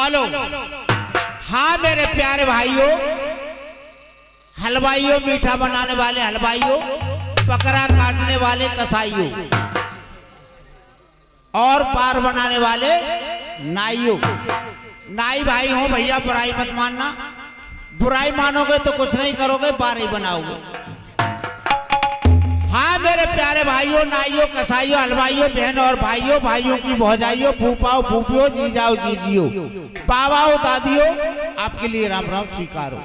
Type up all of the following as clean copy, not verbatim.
Hello. हाँ मेरे प्यारे भाइयों, हलवाइयों, मीठा बनाने वाले हलवाइयों, बकरा काटने वाले कसाईयों और पार बनाने वाले नाइयों। नाई भाई हो भैया, बुराई मत मानना। बुराई मानोगे तो कुछ नहीं करोगे, पार ही बनाओगे। हाँ मेरे प्यारे भाइयों, नाइयों, कसाईयों, हलवाइयों, बहनों और भाइयों, भाइयों की भौजाइयों, फूफाओ, फूफियों, जीजाओ, जीजियों, बाबाओ, दादियों, आपके लिए राम राम स्वीकारो।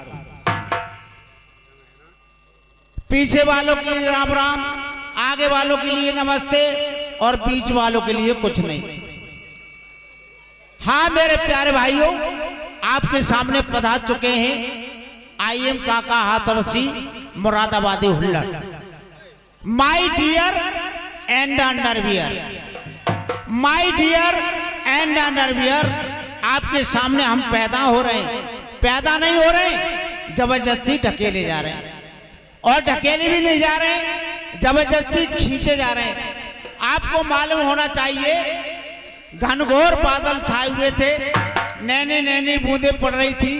पीछे वालों के लिए राम राम, आगे वालों के लिए नमस्ते और बीच वालों के लिए कुछ नहीं। हाँ मेरे प्यारे भाइयों, आपके सामने पधार चुके हैं आई एम काका Hathrasi Moradabadi Hullad. My dear and underwear, my dear and underwear, आपके सामने हम पैदा हो रहे हैं। पैदा नहीं हो रहे, जबरदस्ती ढकेले जा रहे हैं, और ढकेले भी नहीं जा रहे, जबरदस्ती खींचे जा रहे हैं। आपको मालूम होना चाहिए, घनघोर बादल छाए हुए थे, नैनी नैनी बूंदें पड़ रही थी,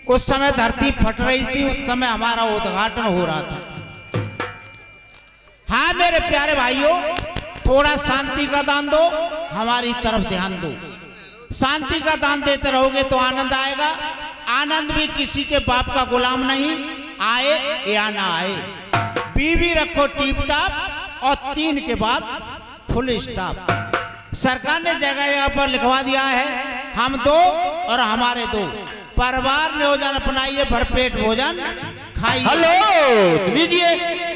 उस समय धरती फट रही थी, उस समय हमारा उद्घाटन हो रहा था। हाँ मेरे प्यारे भाइयों, थोड़ा शांति का दान दो, हमारी तरफ ध्यान दो। शांति का दान देते रहोगे तो आनंद आएगा। आनंद भी किसी के बाप का गुलाम नहीं, आए या ना आए। बीवी रखो टीप टाप और 3 के बाद फुल स्टॉप। सरकार ने जगह जगह पर लिखवा दिया है, हम 2 और हमारे 2। परिवार नियोजन अपनाइए, भरपेट भोजन खाइए। हेलो लीजिए,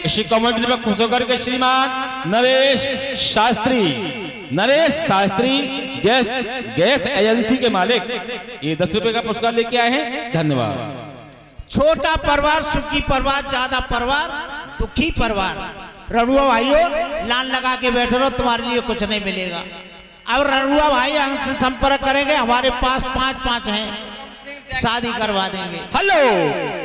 इसी कमेंट में खुश होकर के श्रीमान नरेश शास्त्री गैस एजेंसी के मालिक ये 10 रुपए का पुरस्कार लेके आए हैं। धन्यवाद। छोटा परिवार सुखी परिवार, ज्यादा परिवार दुखी परिवार। रड़ुआ भाइयों, लाइन लगा के बैठे रहो, तुम्हारे लिए कुछ नहीं मिलेगा। अब रड़ुआ भाई हमसे संपर्क करेंगे, हमारे पास 5 हैं, शादी करवा देंगे। हेलो।